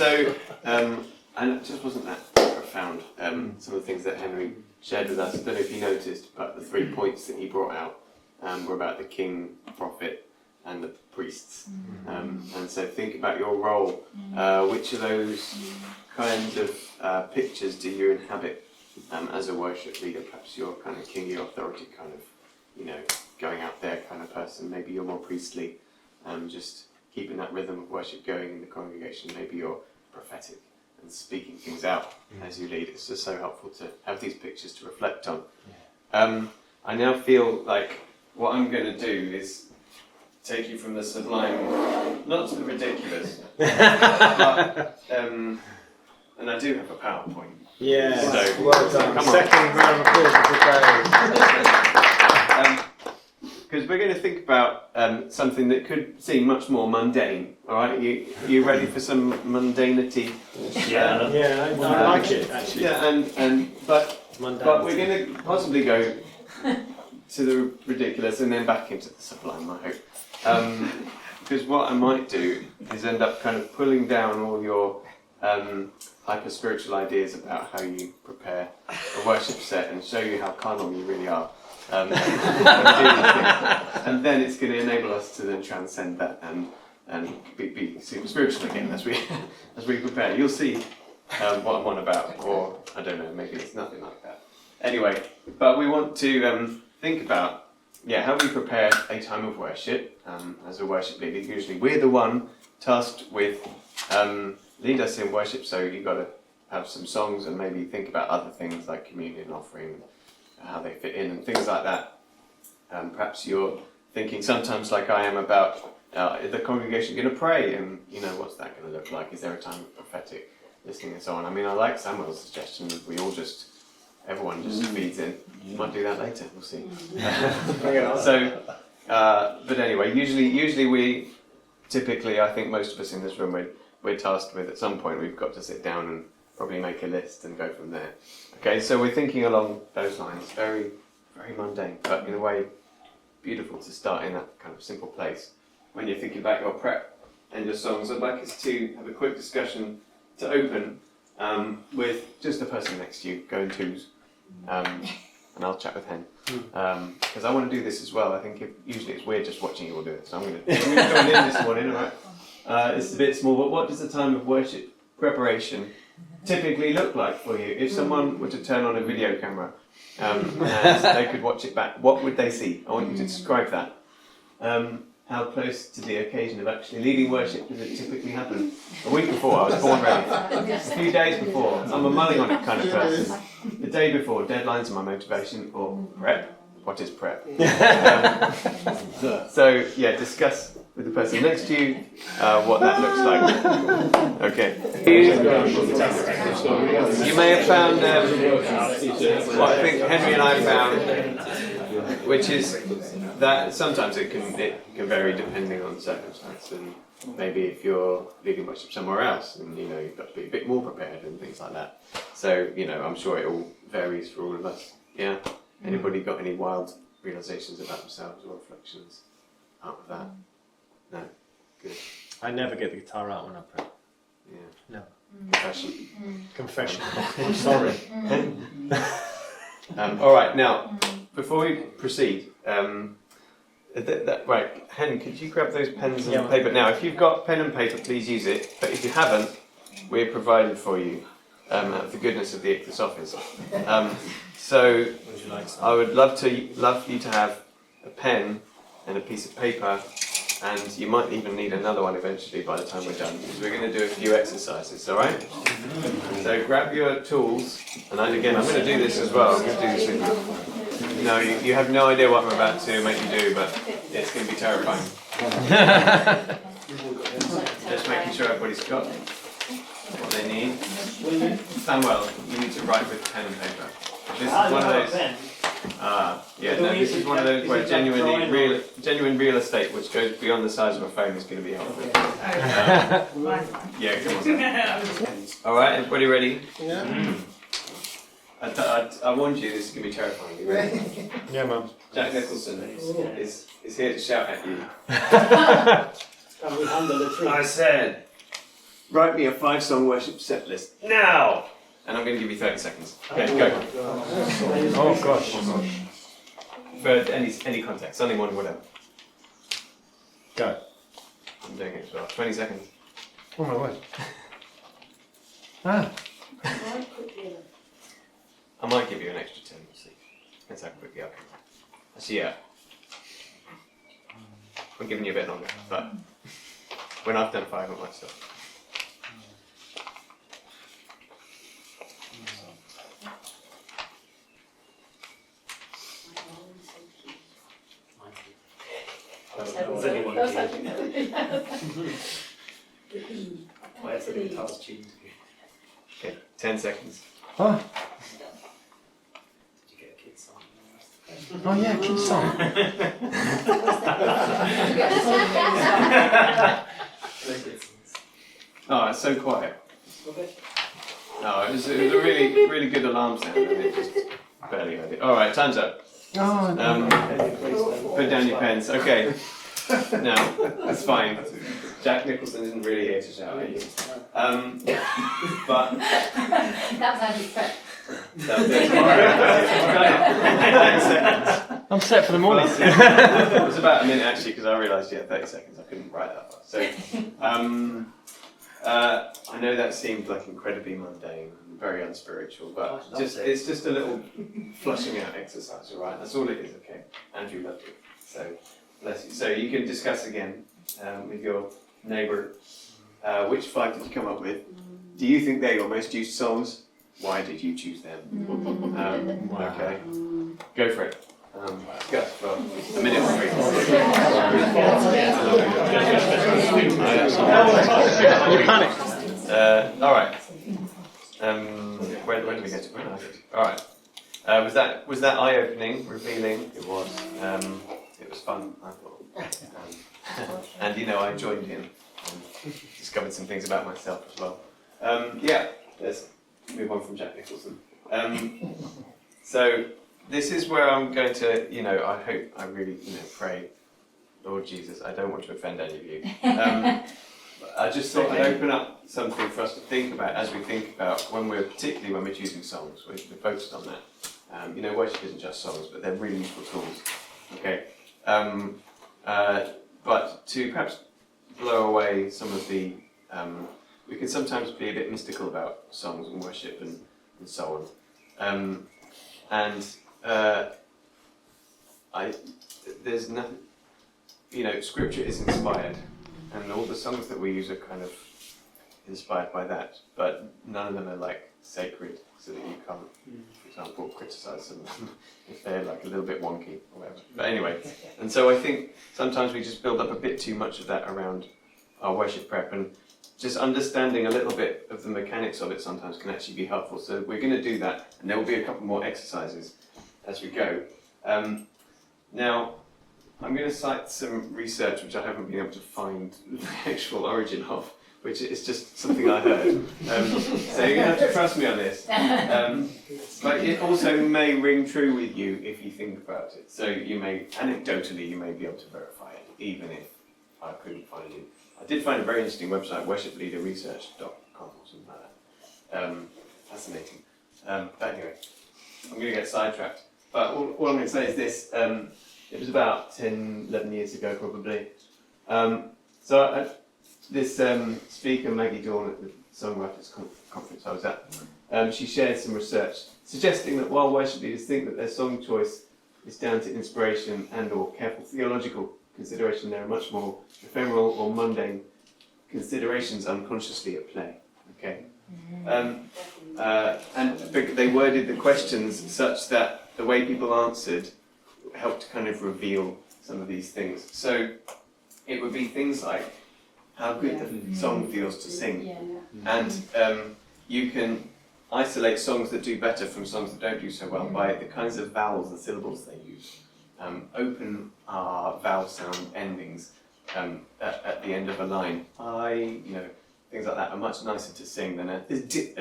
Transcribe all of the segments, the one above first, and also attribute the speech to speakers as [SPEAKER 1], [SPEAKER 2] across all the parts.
[SPEAKER 1] So, and it just wasn't that profound. Some of the things that Henry shared with us, I don't know if you noticed, but the 3 points that he brought out were about the king, prophet, and the priests. And so think about your role. Which of those kinds of pictures do you inhabit as a worship leader? Perhaps you're kind of kingy authority kind of, going out there kind of person. Maybe you're more priestly, just keeping that rhythm of worship going in the congregation. Maybe you're prophetic and speaking things out as you lead. It's just so helpful to have these pictures to reflect on. I now feel like what I'm going to do is take you from the sublime, not to the ridiculous, but, and I do have a PowerPoint.
[SPEAKER 2] Yeah,
[SPEAKER 1] so,
[SPEAKER 2] well done.
[SPEAKER 1] Come
[SPEAKER 2] Second round of applause.
[SPEAKER 1] Because we're going to think about something that could seem much more mundane. All right, you ready for some mundanity?
[SPEAKER 2] Yeah, I like it actually.
[SPEAKER 1] Yeah, but we're going to possibly go to the ridiculous and then back into the sublime, I hope. Because what I might do is end up kind of pulling down all your hyper spiritual ideas about how you prepare a worship set and show you how carnal you really are. And then it's going to enable us to then transcend that and be super spiritual again as we prepare. You'll see what I'm on about, or I don't know, maybe it's nothing like that. Anyway, but we want to think about how we prepare a time of worship as a worship leader. Usually we're the one tasked with lead us in worship, so you've got to have some songs and maybe think about other things like communion offering, how they fit in and things like that. Perhaps you're thinking sometimes, like I am, about is the congregation going to pray, and what's that going to look like? Is there a time of prophetic listening and so on? I mean, I like Samuel's suggestion that everyone just feeds in. Might do that later, we'll see. So, but anyway, usually we typically, I think most of us in this room, we're tasked with at some point we've got to sit down and probably make a list and go from there. Okay, so we're thinking along those lines, very, very mundane, but in a way beautiful to start in that kind of simple place. When you're thinking about your prep and your songs, I'd like us to have a quick discussion to open with just the person next to you, go in twos, and I'll chat with Hen. Because I want to do this as well. I think usually it's weird just watching you all do it, so I'm going to join in this morning, alright? It's a bit small, but what does the time of worship preparation typically look like for you? If someone were to turn on a video camera and they could watch it back, what would they see? I want you to describe that. How close to the occasion of actually leading worship does it typically happen? A week before, I was born ready. A few days before, I'm a mulling on it kind of person. The day before, deadlines are my motivation, or prep. What is prep? So, discuss with the person next to you what that looks like. Okay. You may have found what I think Henry and I found, which is that sometimes it can vary depending on circumstance, and maybe if you're leading worship somewhere else, and you've got to be a bit more prepared and things like that. So I'm sure it all varies for all of us. Yeah. Anybody got any wild realizations about themselves or reflections out of that? No? Good.
[SPEAKER 2] I never get the guitar out when I pray.
[SPEAKER 1] Yeah.
[SPEAKER 2] No.
[SPEAKER 1] Confession.
[SPEAKER 2] I'm sorry.
[SPEAKER 1] Alright, now, before we proceed, right, Hen, could you grab those pens and paper? Now, if you've got pen and paper, please use it, but if you haven't, we're provided for you out of the goodness of the Ichthus office. So, I would love you to have a pen and a piece of paper, and you might even need another one eventually by the time we're done, because we're going to do a few exercises, alright? So grab your tools, and again, I'm going to do this as well, I'm going to do this with you. No, you have no idea what I'm about to make you do, but it's going to be terrifying. Just making sure everybody's got what they need. Samuel, you need to write with pen and paper. This is one of those. This is one of those where genuine real estate, which goes beyond the size of a phone, is going to be helpful. Come on. All right, everybody ready? Yeah. I warned you, this is going to be terrifying. You ready?
[SPEAKER 2] Yeah, Mum.
[SPEAKER 1] Jack Nicholson is here to shout at you.
[SPEAKER 3] Can we handle the truth?
[SPEAKER 1] I said, write me a 5-song worship set list now. And I'm going to give you 30 seconds. Okay, go.
[SPEAKER 2] Oh gosh.
[SPEAKER 1] For any context, Sunday morning, whatever.
[SPEAKER 2] Go.
[SPEAKER 1] I'm doing it as well. 20 seconds.
[SPEAKER 2] Oh my word. Ah.
[SPEAKER 1] I might give you an extra 10, we'll see. Depends how quickly I can. Actually, yeah. I'm giving you a bit longer, but when I've done 5, I might stop. Okay, 10 seconds.
[SPEAKER 2] Huh?
[SPEAKER 3] Did you get a kid's song?
[SPEAKER 2] Oh yeah, kids song.
[SPEAKER 1] Oh, it's so quiet. No, it was a really, really good alarm sound, and it just barely heard it. All right, time's up.
[SPEAKER 2] Oh,
[SPEAKER 1] Put down your pens. Okay. No, that's fine. Jack Nicholson isn't really here to shout at you. But
[SPEAKER 4] That was Andy's prep.
[SPEAKER 2] I'm set for the morning.
[SPEAKER 1] It was about a minute actually, because I realised you had 30 seconds. I couldn't write that fast. So, I know that seemed like incredibly mundane and very unspiritual, but it's just a little flushing out exercise, all right? That's all it is, okay? Andrew loved it. So, bless you. So you can discuss again with your neighbour. Which 5 did you come up with? Do you think they're your most used songs? Why did you choose them? Okay, go for it. Go. Well, a minute or 3.
[SPEAKER 2] You panicked.
[SPEAKER 1] All right. Where did we get to? Where did I get to? All right. Was that eye-opening, revealing? It was. It was fun, I thought. And you know, I joined in and discovered some things about myself as well. Yeah. Let's move on from Jack Nicholson. So this is where I'm going to, I really, pray, Lord Jesus, I don't want to offend any of you. I just thought I'd open up something for us to think about as we think about particularly when we're choosing songs. We're focused on that. Worship isn't just songs, but they're really useful tools. Okay. But to perhaps blow away some of the, we can sometimes be a bit mystical about songs and worship and so on. There's nothing, Scripture is inspired, and all the songs that we use are kind of inspired by that, but none of them are like sacred, so that you can't, for example, criticise them if they're like a little bit wonky or whatever. But anyway, and so I think sometimes we just build up a bit too much of that around our worship prep, and just understanding a little bit of the mechanics of it sometimes can actually be helpful. So we're going to do that, and there will be a couple more exercises as we go. Now, I'm going to cite some research which I haven't been able to find the actual origin of, which is just something I heard. So you're going to have to trust me on this. But it also may ring true with you if you think about it. So anecdotally, you may be able to verify it, even if I couldn't find it. I did find a very interesting website, worshipleaderresearch.com or something like that. Fascinating. But anyway, I'm going to get sidetracked. But all I'm going to say is this. It was about 10, 11 years ago probably. This speaker, Maggie Dawn, at the Songwriters Conference I was at, she shared some research suggesting that while worship leaders think that their song choice is down to inspiration and or careful theological consideration, there are much more ephemeral or mundane considerations unconsciously at play. Okay, and they worded the questions such that the way people answered helped to kind of reveal some of these things. So it would be things like how good the song feels to sing, and you can isolate songs that do better from songs that don't do so well by the kinds of vowels and syllables they use. Open vowel sound endings at the end of a line. Things like that are much nicer to sing than a g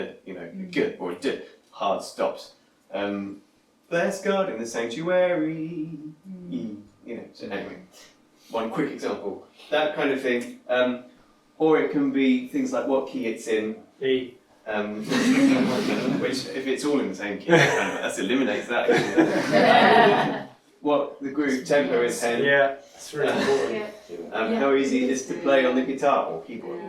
[SPEAKER 1] or a d, hard stops. Bless God in the sanctuary. So anyway, one quick example. That kind of thing. or it can be things like what key it's in.
[SPEAKER 2] E.
[SPEAKER 1] Which, if it's all in the same key, that eliminates that. What the groove tempo is, Hen.
[SPEAKER 2] Yeah, it's really important.
[SPEAKER 1] How easy it is to play on the guitar or keyboard.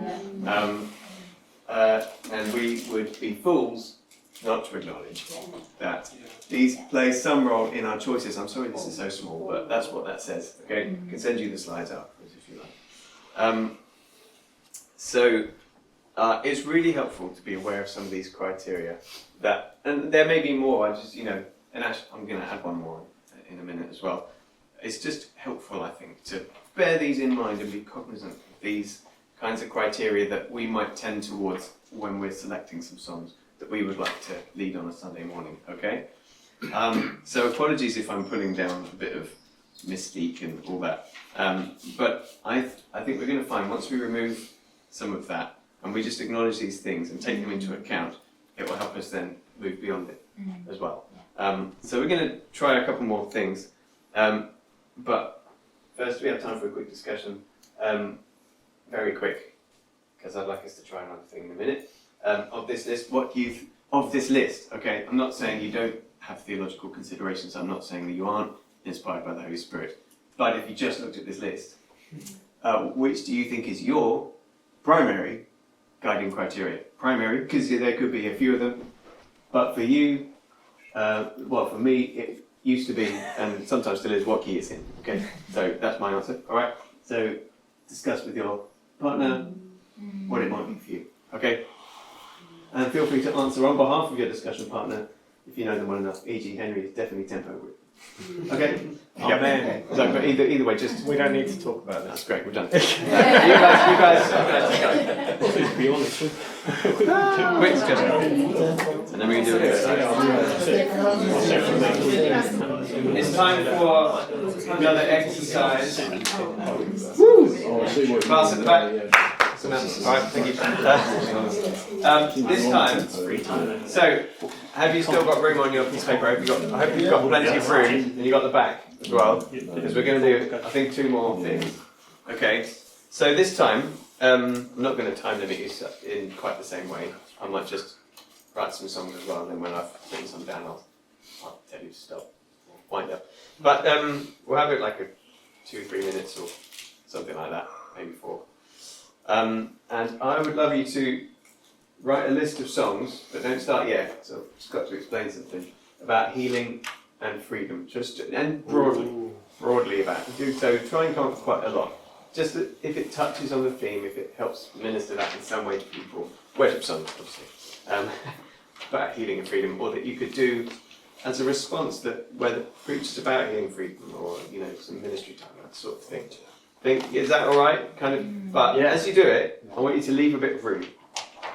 [SPEAKER 1] And we would be fools not to acknowledge that these play some role in our choices. I'm sorry this is so small, but that's what that says. Okay, I can send you the slides afterwards if you like. It's really helpful to be aware of some of these criteria. And there may be more. And actually, I'm going to add one more in a minute as well. It's just helpful, I think, to bear these in mind and be cognizant of these kinds of criteria that we might tend towards when we're selecting some songs that we would like to lead on a Sunday morning, okay? So apologies if I'm putting down a bit of mystique and all that. But I think we're going to find once we remove some of that and we just acknowledge these things and take them into account, it will help us then move beyond it as well. So we're going to try a couple more things. But first we have time for a quick discussion. Very quick, because I'd like us to try another thing in a minute. Of this list, okay? I'm not saying you don't have theological considerations. I'm not saying that you aren't inspired by the Holy Spirit. But if you just looked at this list, which do you think is your primary guiding criteria? Primary, because there could be a few of them. But for you, for me, it used to be, and sometimes still is, what key it's in. Okay, so that's my answer. All right. So discuss with your partner what it might be for you. Okay. And feel free to answer on behalf of your discussion partner if you know them well enough. E.g., Henry is definitely tempo group. Okay.
[SPEAKER 2] Amen.
[SPEAKER 1] So, but either way, just
[SPEAKER 2] We don't need to talk about
[SPEAKER 1] that's
[SPEAKER 2] this.
[SPEAKER 1] great. We're done. you guys.
[SPEAKER 2] To be honest.
[SPEAKER 1] Quick discussion, and then we can do it. It's time for another exercise. Class at the back. Alright, thank you. This time, so have you still got room on your piece of paper? I hope you've got plenty of room, and you've got the back as well, because we're going to do, I think, 2 more things. Okay, so this time, I'm not going to time limit you in quite the same way. I might just write some songs as well, and then when I've written some down, I'll tell you to stop, or wind up. But we'll have it like 2 or 3 minutes or something like that, maybe 4. And I would love you to write a list of songs, but don't start yet, so I've just got to explain something about healing and freedom, and broadly about it. Do so, try and come up with quite a lot. Just that if it touches on the theme, if it helps minister that in some way to people, worship songs, obviously, about healing and freedom, or that you could do as a response that where the preacher's about healing and freedom, or some ministry time, that sort of thing. Is that all right? Kind of, but as you do it, I want you to leave a bit of room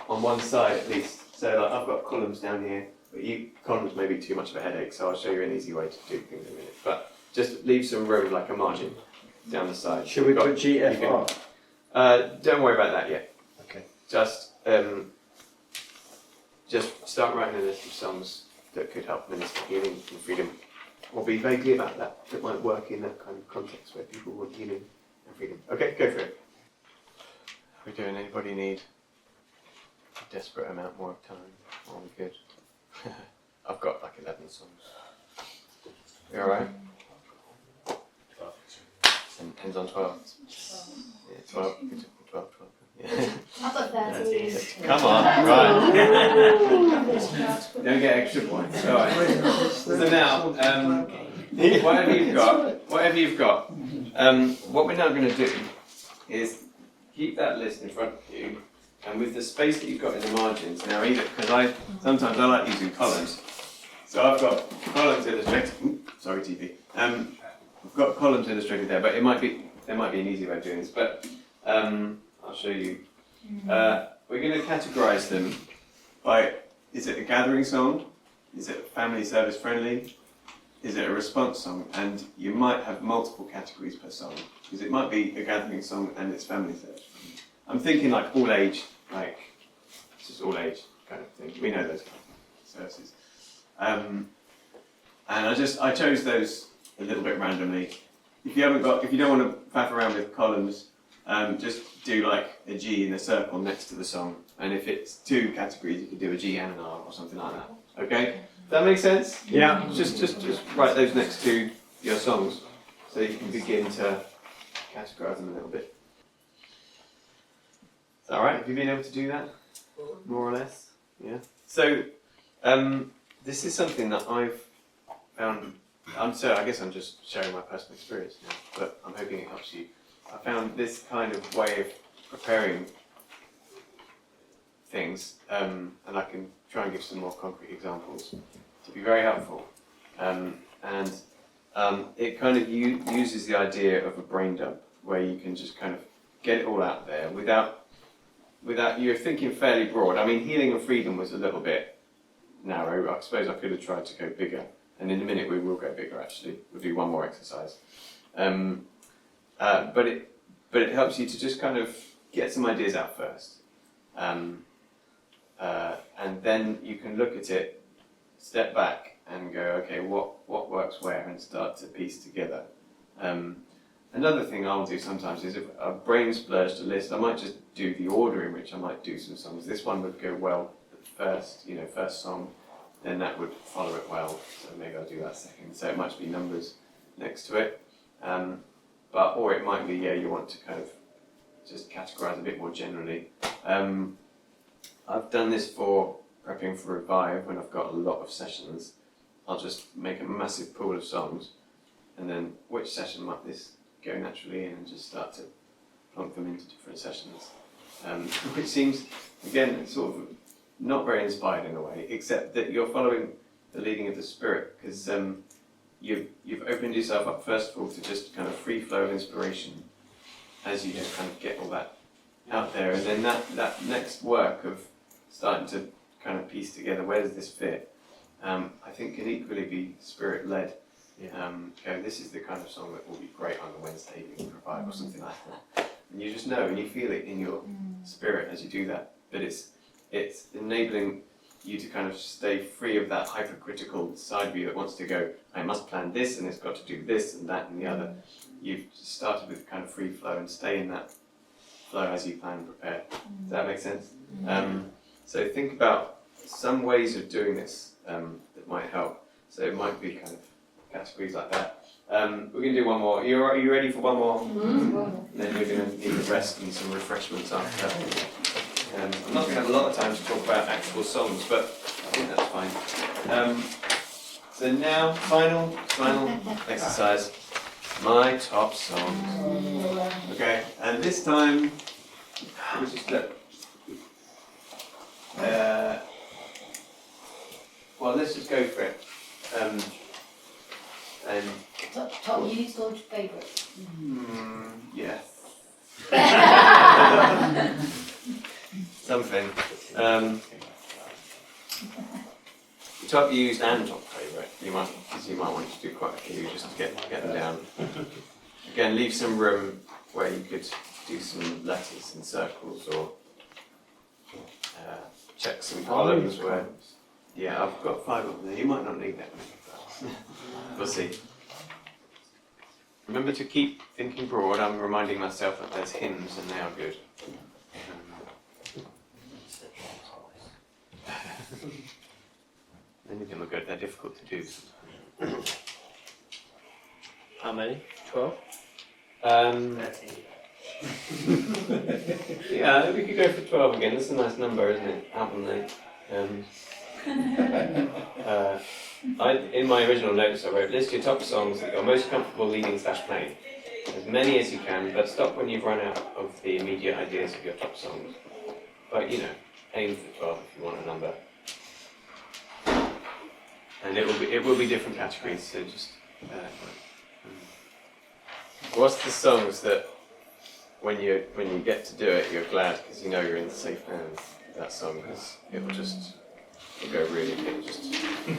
[SPEAKER 1] on one side at least. So like, I've got columns down here, but columns may be too much of a headache, so I'll show you an easy way to do things in a minute. But just leave some room, like a margin, down the side.
[SPEAKER 2] Should we put GFR?
[SPEAKER 1] Don't worry about that yet.
[SPEAKER 2] Okay.
[SPEAKER 1] Just start writing a list of songs that could help minister healing and freedom, or be vaguely about that. That might work in that kind of context where people want healing and freedom. Okay, go for it. How are we doing? Anybody need a desperate amount more of time? Are we good? I've got like 11 songs. You alright? Ends on 12. Yeah, 12. 12. Yeah.
[SPEAKER 4] I've got 13.
[SPEAKER 1] Come on, right. Don't get extra points. Alright. So now, whatever you've got, what we're now going to do is keep that list in front of you, and with the space that you've got in the margins, now either, because sometimes I like using columns, so I've got columns illustrated, sorry TV, I've got columns illustrated there, but there might be an easy way of doing this, but I'll show you. We're going to categorise them by, is it a gathering song? Is it family service friendly? Is it a response song? And you might have multiple categories per song, because it might be a gathering song and it's family service friendly. I'm thinking like all age, like it's just all age kind of thing. We know those kind of services. And I chose those a little bit randomly. If you don't want to faff around with columns, just do like a G in a circle next to the song, and if it's two categories, you could do a G and an R or something like that. Okay? Does that make sense?
[SPEAKER 2] Yeah.
[SPEAKER 1] Just write those next to your songs, so you can begin to categorise them a little bit. Is that alright? Have you been able to do that? More or less? Yeah. So, this is something that I've found. I guess I'm just sharing my personal experience now, but I'm hoping it helps you. I found this kind of way of preparing things, and I can try and give some more concrete examples, to be very helpful. It kind of uses the idea of a brain dump, where you can just kind of get it all out there without you're thinking fairly broad. I mean, healing and freedom was a little bit narrow. I suppose I could have tried to go bigger, and in a minute we will go bigger. Actually, we'll do one more exercise. But it helps you to just kind of get some ideas out first, and then you can look at it, step back, and go, okay, what works where, and start to piece together. Another thing I'll do sometimes is if I've brain splurged a list, I might just do the order in which I might do some songs. This one would go well at the first song, then that would follow it well, so maybe I'll do that second. So it might be numbers next to it, or it might be, you want to kind of just categorise a bit more generally. I've done this for prepping for Revive when I've got a lot of sessions. I'll just make a massive pool of songs, and then which session might this go naturally in, and just start to plonk them into different sessions, which seems, again, sort of not very inspired in a way, except that you're following the leading of the Spirit, because you've opened yourself up first of all to just kind of free flow of inspiration as you just kind of get all that out there, and then that next work of starting to kind of piece together where does this fit, I think can equally be Spirit-led. This is the kind of song that will be great on the Wednesday evening for Revive or something like that. And you just know, and you feel it in your spirit as you do that. But it's enabling you to kind of stay free of that hypercritical side of you that wants to go, I must plan this, and it's got to do this and that and the other. You've started with kind of free flow, and stay in that flow as you plan and prepare. Does that make sense? So think about some ways of doing this that might help. So it might be kind of categories like that. We're going to do one more. Are you ready for one more? Then you're going to need a rest and some refreshments after. I'm not going to have a lot of time to talk about actual songs, but I think that's fine. So now, final exercise. My top songs. Okay, and this time, we'll just look. Well, let's just go for it. And
[SPEAKER 4] Top used or favourite?
[SPEAKER 1] yes. Something. Top used and top favourite. You might want to do quite a few just to get them down. Again, leave some room where you could do some letters and circles, or check some columns where. Yeah, I've got 5 of them there. You might not need that many. We'll see. Remember to keep thinking broad. I'm reminding myself that there's hymns and they are good. Any of them are good. They're difficult to do.
[SPEAKER 2] How many? 12?
[SPEAKER 1] Yeah, we could go for 12 again. That's a nice number, isn't it? Album length. In my original notes I wrote, list your top songs that you're most comfortable leading / playing. As many as you can, but stop when you've run out of the immediate ideas of your top songs. But aim for 12 if you want a number. And it will be different categories, so just what's the songs that when you get to do it you're glad because you know you're in safe hands with that song, because it'll just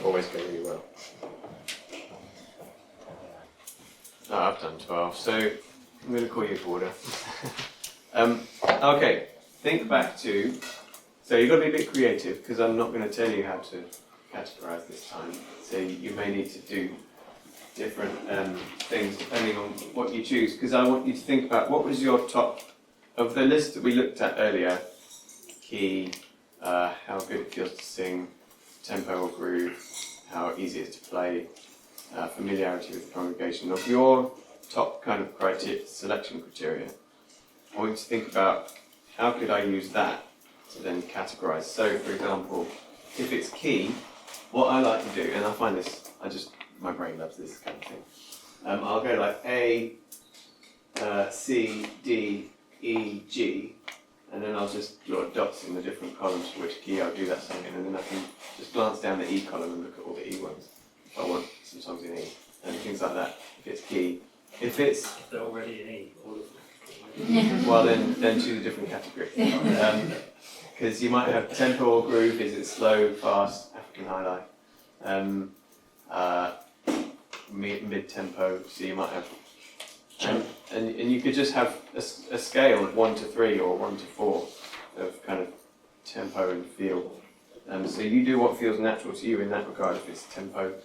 [SPEAKER 1] always go really well. Oh, I've done 12, so I'm going to call you to order. Okay, think back to, so you've got to be a bit creative because I'm not going to tell you how to categorise this time, so you may need to do different things depending on what you choose, because I want you to think about what was your top of the list that we looked at earlier, key, how good it feels to sing, tempo or groove, how easy it is to play, familiarity with the congregation. Of your top kind of selection criteria, I want you to think about how could I use that to then categorize. So, for example, if it's key, what I like to do, and I find this, my brain loves this kind of thing. I'll go like A, C, D, E, G, and then I'll just draw dots in the different columns for which key I'll do that song in, and then I can just glance down the E column and look at all the E ones. If I want some songs in E, and things like that, if it's key. If
[SPEAKER 2] they're already in E, all of them.
[SPEAKER 1] well then choose a different category. Because you might have tempo or groove, is it slow, fast, African highlight, mid-tempo, so you might have, and you could just have a scale of 1 to 3 or 1 to 4 of kind of tempo and feel. So you do what feels natural to you in that regard if it's tempo.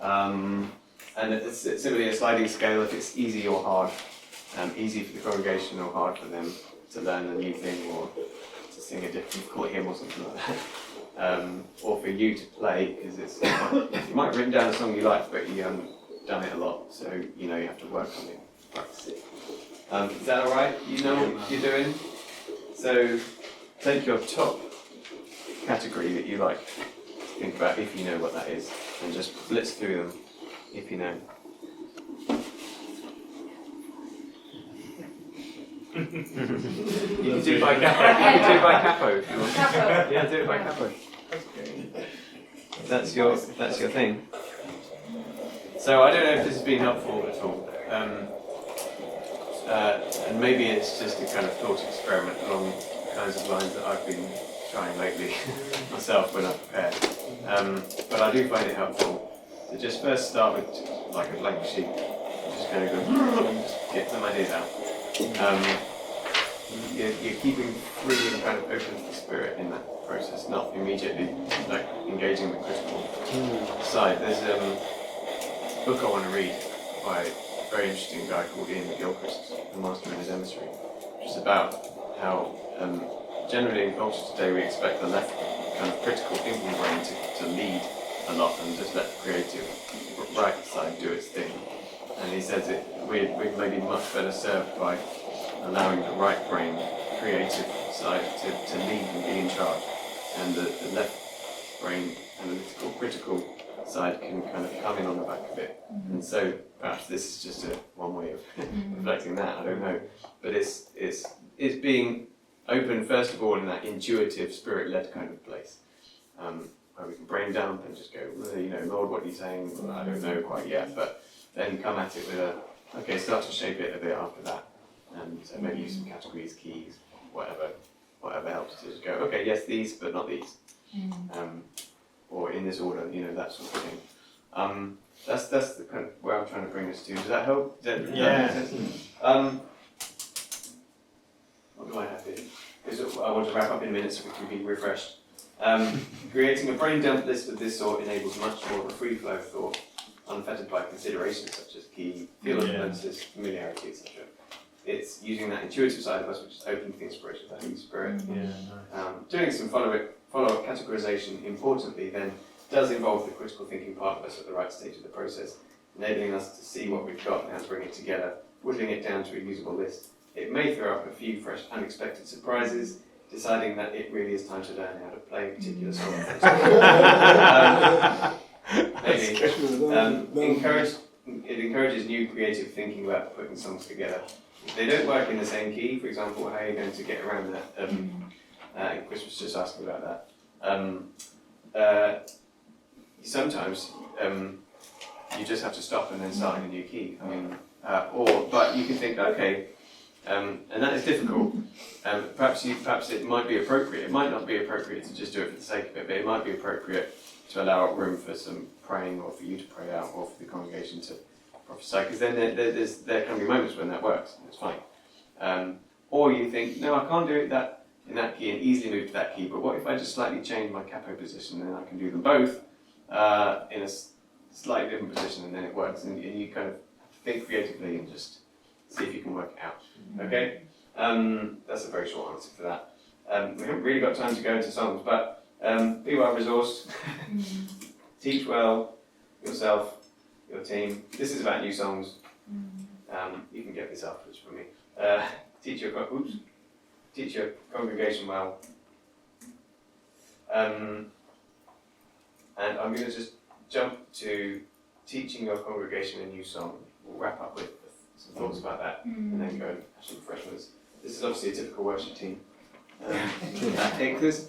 [SPEAKER 1] And it's simply a sliding scale if it's easy or hard. Easy for the congregation or hard for them to learn a new thing or to sing a difficult hymn or something like that. Or for you to play, because you might have written down a song you like, but you haven't done it a lot, so you have to work on it, practice it. Is that alright? You know what you're doing? So take your top category that you like, think about if you know what that is, and just blitz through them if you know. You can do it by capo. You can do it by capo if you want.
[SPEAKER 4] Capo.
[SPEAKER 1] Yeah, do it by capo. That's your thing. So I don't know if this has been helpful at all. And maybe it's just a kind of thought experiment along the kinds of lines that I've been trying lately myself when I prepare. But I do find it helpful to just first start with like a blank sheet. Just kind of go and just get some ideas out. You're keeping free and kind of open to the spirit in that process, not immediately like engaging the critical side. There's a book I want to read by a very interesting guy called Ian McGilchrist, The Master and His Emissary, which is about how generally in culture today we expect the left kind of critical thinking brain to lead a lot and just let the creative right side do its thing. And he says we're maybe much better served by allowing the right brain, creative side, to lead and be in charge, and the left brain, analytical, critical side can kind of come in on the back of it. And so perhaps this is just one way of reflecting that. I don't know, but it's being open first of all in that intuitive, spirit-led kind of place, where we can brain dump and just go, Lord, what are you saying? Well, I don't know quite yet, but then come at it with start to shape it a bit after that, and maybe use some categories, keys, whatever helps to just go, okay, yes, these, but not these, or in this order, that sort of thing. That's the kind of where I'm trying to bring this to. Does that help? Does that make sense? What do I have here? Because I want to wrap up in a minute so we can be refreshed. Creating a brain dump list of this sort enables much more of a free flow of thought, unfettered by considerations such as key, feel influences, familiarity, etc. It's using that intuitive side of us, which is open to the inspiration of the Holy Spirit. Doing some follow-up categorization, importantly, then does involve the critical thinking part of us at the right stage of the process, enabling us to see what we've got and how to bring it together, whittling it down to a usable list. It may throw up a few fresh, unexpected surprises, deciding that it really is time to learn how to play a particular song. It encourages new creative thinking about putting songs together. If they don't work in the same key, for example, how are you going to get around that? Chris was just asking about that. Sometimes you just have to stop and then start in a new key. But you can think, okay, and that is difficult. Perhaps it might be appropriate. It might not be appropriate to just do it for the sake of it, but it might be appropriate to allow room for some praying, or for you to pray out, or for the congregation to prophesy. Because then there can be moments when that works, and it's fine. Or you think, no, I can't do it in that key and easily move to that key. But what if I just slightly change my capo position, and then I can do them both in a slightly different position, and then it works. And you kind of think creatively and just see if you can work it out. Okay? That's a very short answer for that. We haven't really got time to go into songs, but be well resourced, teach well yourself, your team. This is about new songs. You can get this afterwards from me. Teach your congregation well. And I'm going to just jump to teaching your congregation a new song. We'll wrap up with some thoughts about that, and then go and have some refreshments. This is obviously a typical worship team. Because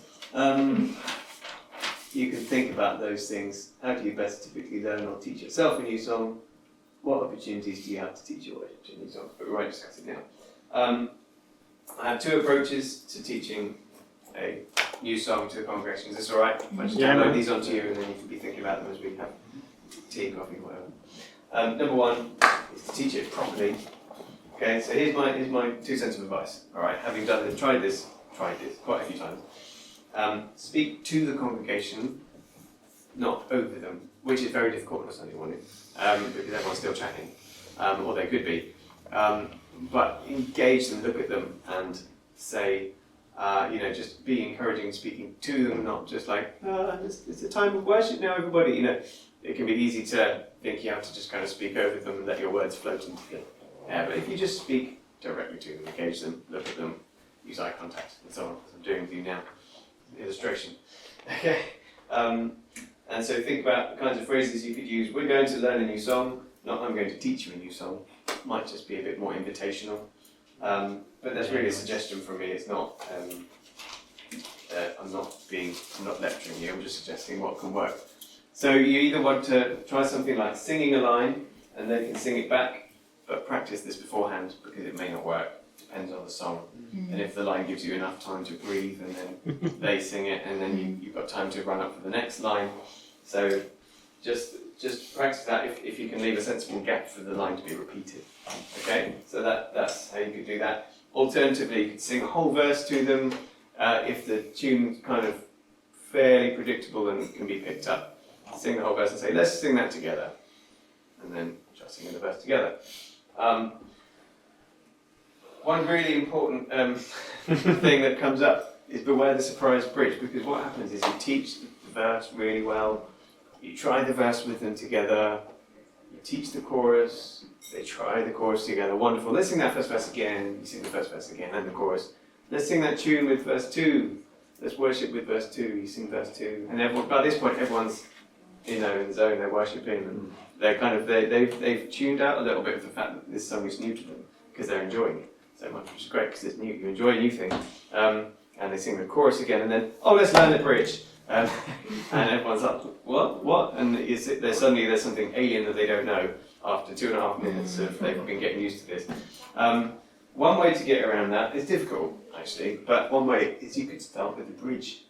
[SPEAKER 1] you can think about those things. How do you best typically learn or teach yourself a new song? What opportunities do you have to teach your worship team new songs? But we won't discuss it now. I have two approaches to teaching a new song to the congregation. Is this all right? I just download these onto you, and then you can be thinking about them as we have tea, coffee, whatever. Number one is to teach it properly. Okay, so here's my 2 cents of advice. All right, having tried this quite a few times. Speak to the congregation, not over them, which is very difficult on a Sunday morning because everyone's still chatting, or they could be. But engage them, look at them, and say, just be encouraging, speaking to them, not just like, it's a time of worship now, everybody. It can be easy to think you have to just kind of speak over them and let your words float into the air. But if you just speak directly to them, engage them, look at them, use eye contact, and so on, as I'm doing with you now, illustration. Okay. And so think about the kinds of phrases you could use. We're going to learn a new song, not I'm going to teach you a new song. Might just be a bit more invitational. But that's really a suggestion from me. It's not, I'm not lecturing you, I'm just suggesting what can work. So you either want to try something like singing a line, and they can sing it back, but practice this beforehand because it may not work. Depends on the song. And if the line gives you enough time to breathe, and then they sing it, and then you've got time to run up for the next line. So just practice that if you can leave a sensible gap for the line to be repeated. Okay, so that's how you could do that. Alternatively, you could sing a whole verse to them if the tune's kind of fairly predictable and can be picked up. Sing the whole verse and say, let's sing that together. And then try singing the verse together. One really important thing that comes up is beware the surprise bridge, because what happens is you teach the verse really well, you try the verse with them together, you teach the chorus, they try the chorus together, wonderful. Let's sing that first verse again, you sing the first verse again and the chorus. Let's sing that tune with verse 2, let's worship with verse 2, you sing verse 2. And by this point everyone's in the zone, they're worshipping, and they're kind of, they've tuned out a little bit of the fact that this song is new to them, because they're enjoying it so much, which is great because it's new, you enjoy a new thing. And they sing the chorus again, and then, let's learn the bridge. And everyone's like, what? And there's something alien that they don't know after 2.5 minutes of they've been getting used to this. One way to get around that is difficult, actually, but one way is you could start with the bridge.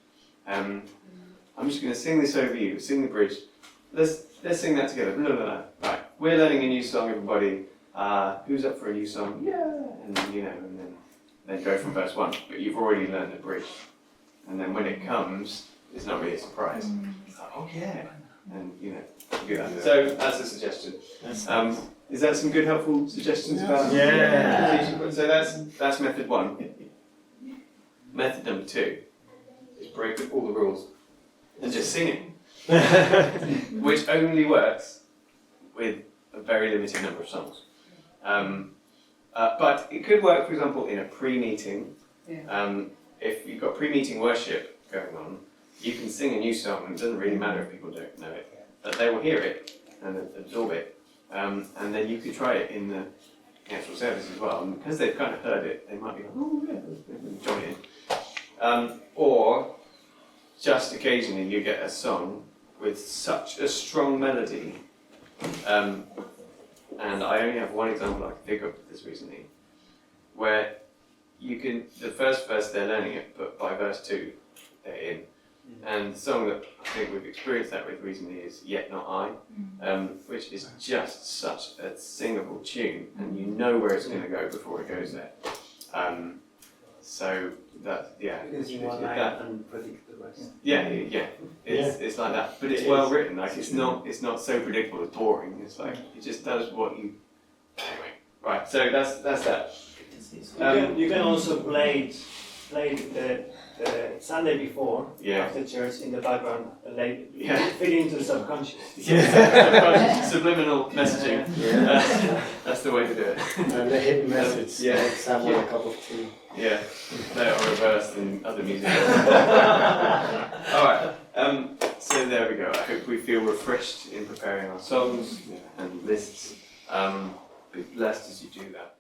[SPEAKER 1] I'm just going to sing this over you, sing the bridge. Let's sing that together. Blah, blah, blah. Right, we're learning a new song, everybody. Who's up for a new song? Yeah! And then go from verse 1. But you've already learned the bridge. And then when it comes, it's not really a surprise. It's like, oh yeah! And do that. So that's a suggestion. Is that some good, helpful suggestions about?
[SPEAKER 3] Yeah.
[SPEAKER 1] So that's method 1. Method number 2 is break all the rules and just sing it, which only works with a very limited number of songs. But it could work, for example, in a pre-meeting. If you've got pre-meeting worship going on, you can sing a new song, and it doesn't really matter if people don't know it, but they will hear it and absorb it. And then you could try it in the actual service as well, and because they've kind of heard it, they might be like, oh yeah, join in. Or just occasionally you get a song with such a strong melody, and I only have one example I can think of this recently, where the first verse they're learning it, but by verse 2 they're in. And the song that I think we've experienced that with recently is Yet Not I, which is just such a singable tune, and you know where it's going to go before it goes there. So that,
[SPEAKER 3] unpredictable.
[SPEAKER 1] It's like that, but it's well written. Like it's not so predictable it's boring. It's like it just does what you. Anyway, right. So that's that.
[SPEAKER 3] You can also play the Sunday before,
[SPEAKER 1] Yeah.
[SPEAKER 3] after church in the background, like
[SPEAKER 1] Yeah.
[SPEAKER 3] fit into the subconscious.
[SPEAKER 1] Yeah, subliminal messaging.
[SPEAKER 3] Yeah.
[SPEAKER 1] That's the way to do it.
[SPEAKER 5] And the hidden message,
[SPEAKER 1] Yeah.
[SPEAKER 5] like someone a cup of tea.
[SPEAKER 1] Yeah, they are reversed in other music. All right. So there we go. I hope we feel refreshed in preparing our songs and lists. Be blessed as you do that.